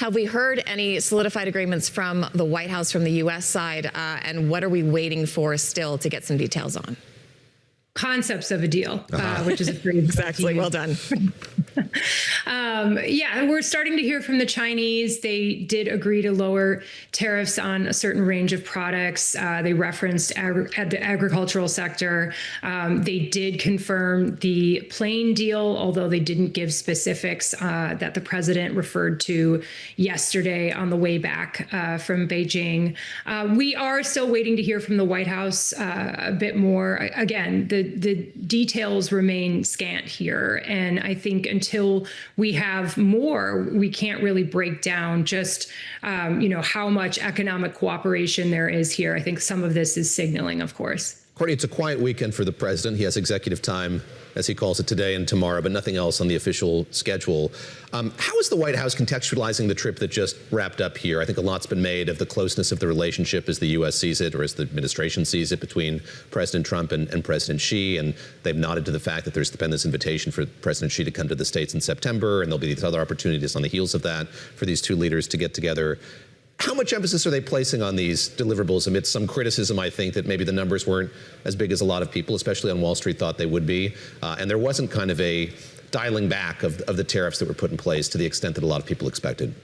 Have we heard any solidified agreements from the White House, from the U.S. side, and what are we waiting for still to get some details on? Concepts of a deal, which is a pretty exactly. Well done. Yeah, we're starting to hear from the Chinese. They did agree to lower tariffs on a certain range of products. They referenced the agricultural sector. They did confirm the plane deal, although they didn't give specifics that the president referred to yesterday on the way back from Beijing. We are still waiting to hear from the White House a bit more. Again, the details remain scant here. And I think until we have more, we can't really break down just, how much economic cooperation there is here. I think some of this is signaling, of course. Courtney, it's a quiet weekend for the president. He has executive time, as he calls it, today and tomorrow, but nothing else on the official schedule. How is the White House contextualizing the trip that just wrapped up here? I think a lot's been made of the closeness of the relationship as the U.S. sees it, or as the administration sees it, between President Trump and President Xi. And they've nodded to the fact that there's been this invitation for President Xi to come to the States in September, and there'll be these other opportunities on the heels of that for these two leaders to get together. How much emphasis are they placing on these deliverables amidst some criticism, I think, that maybe the numbers weren't as big as a lot of people, especially on Wall Street, thought they would be? And there wasn't kind of a dialing back of the tariffs that were put in place to the extent that a lot of people expected.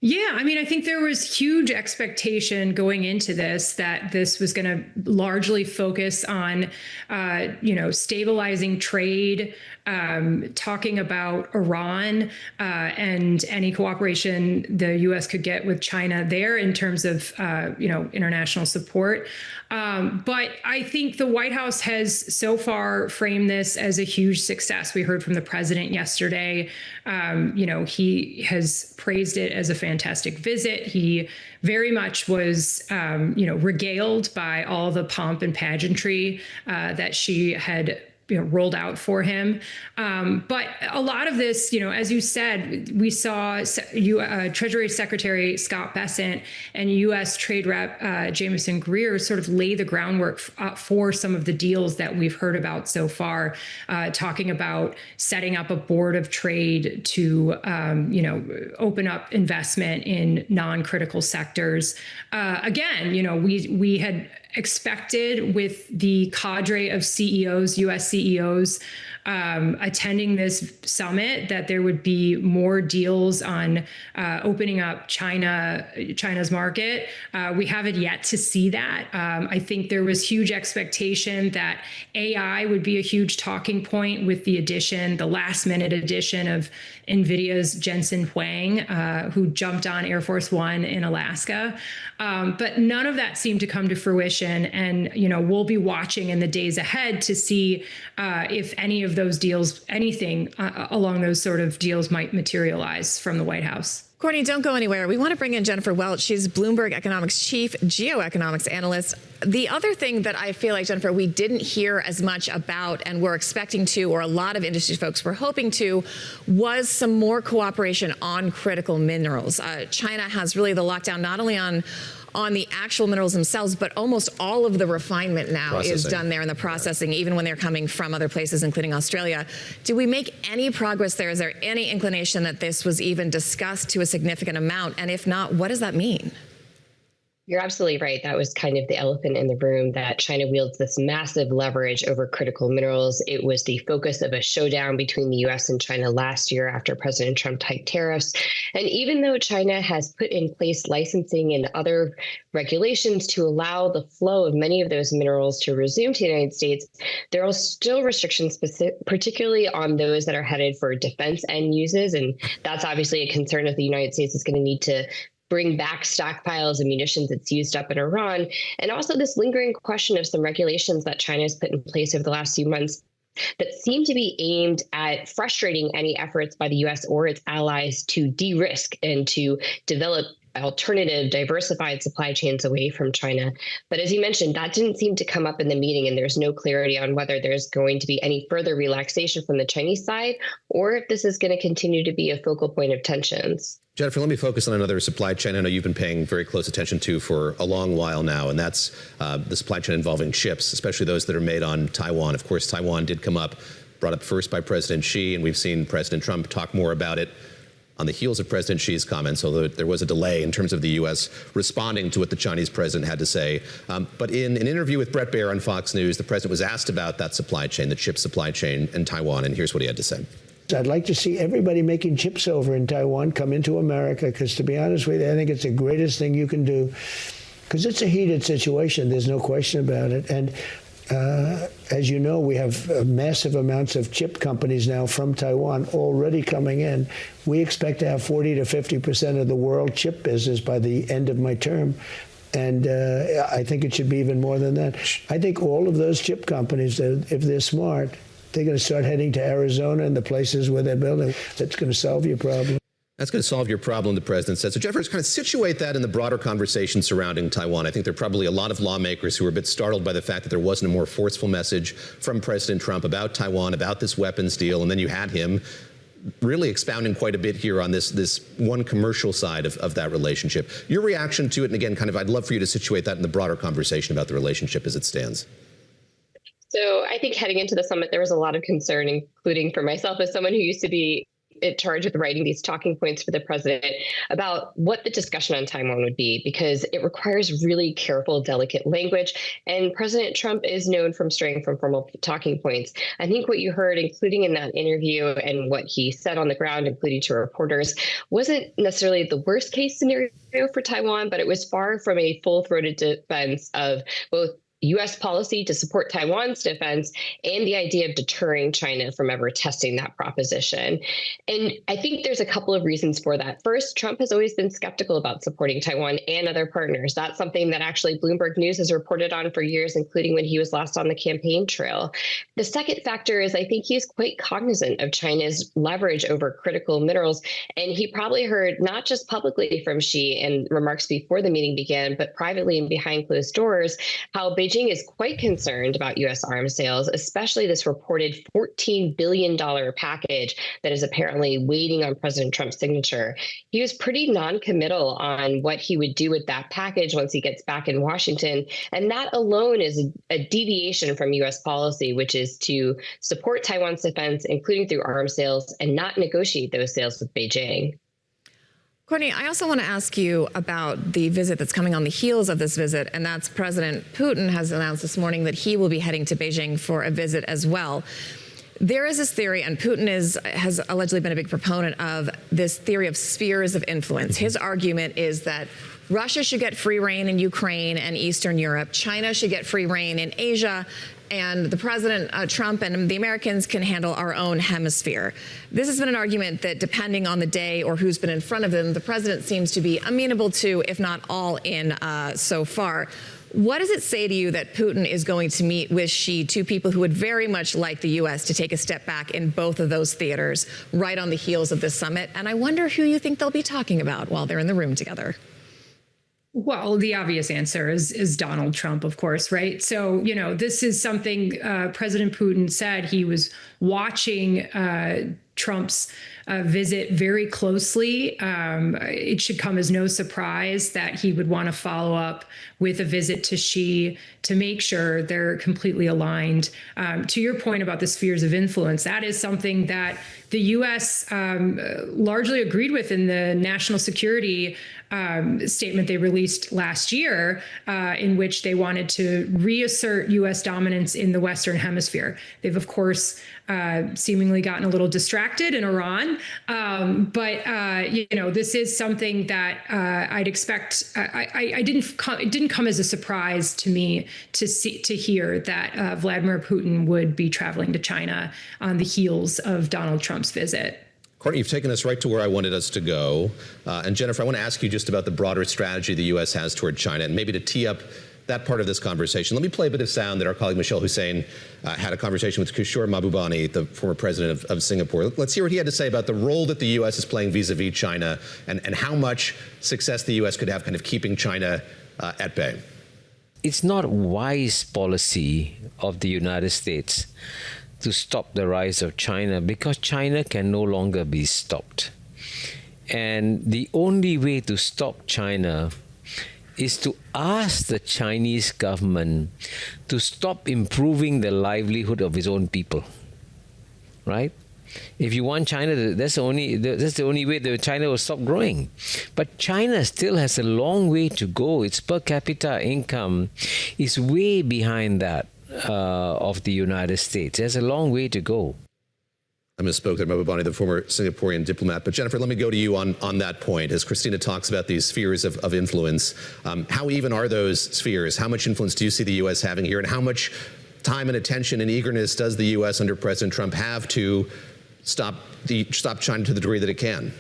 Yeah, I mean, I think there was huge expectation going into this that this was going to largely focus on, stabilizing trade, talking about Iran and any cooperation the U.S. could get with China there in terms of, international support. But I think the White House has so far framed this as a huge success. We heard from the president yesterday. He has praised it as a fantastic visit. He very much was, regaled by all the pomp and pageantry that she had rolled out for him. But a lot of this, as you said, we saw Treasury Secretary Scott Bessent and U.S. Trade Rep Jamieson Greer sort of lay the groundwork for some of the deals that we've heard about so far, talking about setting up a board of trade to, open up investment in non-critical sectors. Again, we had expected with the cadre of CEOs, U.S. CEOs, attending this summit that there would be more deals on opening up China's market. We haven't yet to see that. I think there was huge expectation that AI would be a huge talking point with the last minute addition of NVIDIA's Jensen Huang, who jumped on Air Force One in Alaska. But none of that seemed to come to fruition. And, we'll be watching in the days ahead to see if any of those deals, anything along those sort of deals might materialize from the White House. Courtney, don't go anywhere. We want to bring in Jennifer Welch. She's Bloomberg Economics Chief Geoeconomics Analyst. The other thing that I feel like, Jennifer, we didn't hear as much about and we're expecting to, or a lot of industry folks were hoping to, was some more cooperation on critical minerals. China has really the lockdown not only on the actual minerals themselves, but almost all of the refinement now is done there in the processing, even when they're coming from other places, including Australia. Do we make any progress there? Is there any inclination that this was even discussed to a significant amount? And if not, what does that mean? You're absolutely right. That was kind of the elephant in the room, that China wields this massive leverage over critical minerals. It was the focus of a showdown between the U.S. and China last year after President Trump hiked tariffs. And even though China has put in place licensing and other regulations to allow the flow of many of those minerals to resume to the United States, there are still restrictions, particularly on those that are headed for defense end uses. And that's obviously a concern that the United States is going to need to bring back stockpiles of munitions that's used up in Iran. And also this lingering question of some regulations that China has put in place over the last few months that seem to be aimed at frustrating any efforts by the U.S. or its allies to de-risk and to develop alternative, diversified supply chains away from China. But as you mentioned, that didn't seem to come up in the meeting, and there's no clarity on whether there's going to be any further relaxation from the Chinese side, or if this is going to continue to be a focal point of tensions. Jennifer, let me focus on another supply chain I know you've been paying very close attention to for a long while now, and that's the supply chain involving chips, especially those that are made on Taiwan. Of course, Taiwan did come up, brought up first by President Xi, and we've seen President Trump talk more about it on the heels of President Xi's comments, although there was a delay in terms of the U.S. responding to what the Chinese president had to say. But in an interview with Bret Baier on Fox News, the president was asked about that supply chain, the chip supply chain in Taiwan, and here's what he had to say. I'd like to see everybody making chips over in Taiwan come into America, because to be honest with you, I think it's the greatest thing you can do, because it's a heated situation. There's no question about it. And as you know, we have massive amounts of chip companies now from Taiwan already coming in. We expect to have 40 to 50% of the world chip business by the end of my term. And I think it should be even more than that. I think all of those chip companies, if they're smart, they're going to start heading to Arizona and the places where they're building. That's going to solve your problem. That's going to solve your problem, the president said. So, Jeffers, kind of situate that in the broader conversation surrounding Taiwan. I think there are probably a lot of lawmakers who are a bit startled by the fact that there wasn't a more forceful message from President Trump about Taiwan, about this weapons deal. And then you had him really expounding quite a bit here on this one commercial side of that relationship. Your reaction to it, and again, kind of, I'd love for you to situate that in the broader conversation about the relationship as it stands. So I think heading into the summit, there was a lot of concern, including for myself as someone who used to be in charge of writing these talking points for the president, about what the discussion on Taiwan would be, because it requires really careful, delicate language. And President Trump is known from straying from formal talking points. I think what you heard, including in that interview and what he said on the ground, including to reporters, wasn't necessarily the worst case scenario for Taiwan, but it was far from a full-throated defense of both U.S. policy to support Taiwan's defense and the idea of deterring China from ever testing that proposition. And I think there's a couple of reasons for that. First, Trump has always been skeptical about supporting Taiwan and other partners. That's something that actually Bloomberg News has reported on for years, including when he was last on the campaign trail. The second factor is I think he's quite cognizant of China's leverage over critical minerals. And he probably heard not just publicly from Xi in remarks before the meeting began, but privately and behind closed doors, how Beijing is quite concerned about U.S. arms sales, especially this reported $14 billion package that is apparently waiting on President Trump's signature. He was pretty non-committal on what he would do with that package once he gets back in Washington. And that alone is a deviation from U.S. policy, which is to support Taiwan's defense, including through arms sales, and not negotiate those sales with Beijing. Courtney, I also want to ask you about the visit that's coming on the heels of this visit, and that's President Putin has announced this morning that he will be heading to Beijing for a visit as well. There is this theory, and Putin has allegedly been a big proponent of this theory of spheres of influence. His argument is that Russia should get free rein in Ukraine and Eastern Europe. China should get free rein in Asia. And the President Trump and the Americans can handle our own hemisphere. This has been an argument that, depending on the day or who's been in front of them, the president seems to be amenable to, if not all in so far. What does it say to you that Putin is going to meet with Xi, two people who would very much like the U.S. to take a step back in both of those theaters right on the heels of this summit? And I wonder who you think they'll be talking about while they're in the room together. Well, the obvious answer is Donald Trump, of course, right? So, you know, this is something President Putin said. He was watching Trump's visit very closely. It should come as no surprise that he would want to follow up with a visit to Xi to make sure they're completely aligned. To your point about the spheres of influence, that is something that the U.S. Largely agreed with in the national security statement they released last year, in which they wanted to reassert U.S. dominance in the Western Hemisphere. They've, of course, seemingly gotten a little distracted in Iran. But you know, this is something that I'd expect. It didn't come as a surprise to me to hear that Vladimir Putin would be traveling to China on the heels of Donald Trump's visit. Courtney, you've taken us right to where I wanted us to go. And Jennifer, I want to ask you just about the broader strategy the U.S. has toward China, and maybe to tee up that part of this conversation. Let me play a bit of sound that our colleague Michelle Hussein had a conversation with Kishore Mahbubani, the former president of Singapore. Let's hear what he had to say about the role that the U.S. is playing vis-a-vis China, and how much success the U.S. could have kind of keeping China at bay. It's not wise policy of the United States to stop the rise of China, because China can no longer be stopped. And the only way to stop China is to ask the Chinese government to stop improving the livelihood of its own people, right? If you want China, that's the only way that China will stop growing. But China still has a long way to go. Its per capita income is way behind that of the United States. There's a long way to go. I misspoke there, Mababani, the former Singaporean diplomat. But Jennifer, let me go to you on that point. As Christina talks about these spheres of influence, how even are those spheres? How much influence do you see the U.S. having here? And how much time and attention and eagerness does the U.S. under President Trump have to stop China to the degree that it can?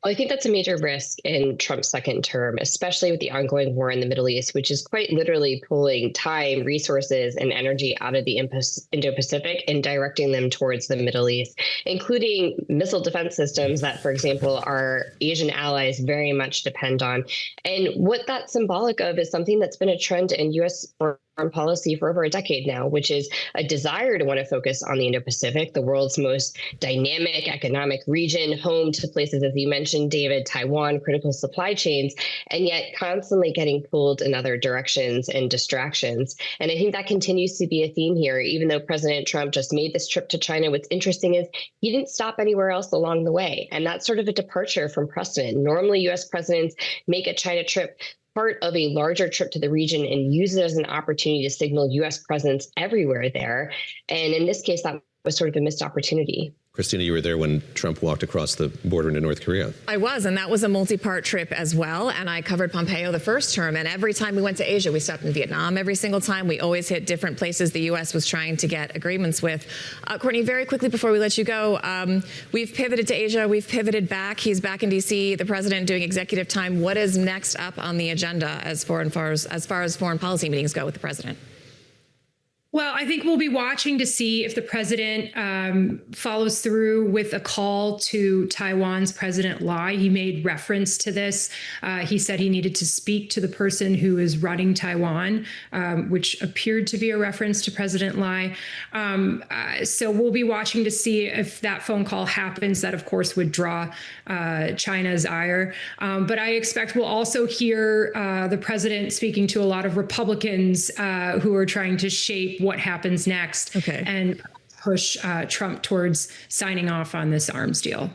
Well, I think that's a major risk in Trump's second term, especially with the ongoing war in the Middle East, which is quite literally pulling time, resources, and energy out of the Indo-Pacific and directing them towards the Middle East, including missile defense systems that, for example, our Asian allies very much depend on. And what that's symbolic of is something that's been a trend in U.S. foreign policy for over a decade now, which is a desire to want to focus on the Indo-Pacific, the world's most dynamic economic region, home to places, as you mentioned, David, Taiwan, critical supply chains, and yet constantly getting pulled in other directions and distractions. And I think that continues to be a theme here, even though President Trump just made this trip to China. What's interesting is he didn't stop anywhere else along the way. And that's sort of a departure from precedent. Normally, U.S. presidents make a China trip part of a larger trip to the region and use it as an opportunity to signal U.S. presence everywhere there. And in this case, that was sort of a missed opportunity. Christina, you were there when Trump walked across the border into North Korea. I was, and that was a multi-part trip as well. And I covered Pompeo the first term. And every time we went to Asia, we stopped in Vietnam. Every single time, we always hit different places the U.S. was trying to get agreements with. Courtney, very quickly before we let you go, we've pivoted to Asia. We've pivoted back. He's back in D.C., the president doing executive time. What is next up on the agenda as far as foreign policy meetings go with the president? Well, I think we'll be watching to see if the president follows through with a call to Taiwan's President Lai. He made reference to this. He said he needed to speak to the person who is running Taiwan, which appeared to be a reference to President Lai. So we'll be watching to see if that phone call happens. That, of course, would draw China's ire. But I expect we'll also hear the president speaking to a lot of Republicans who are trying to shape what happens next and push Trump towards signing off on this arms deal.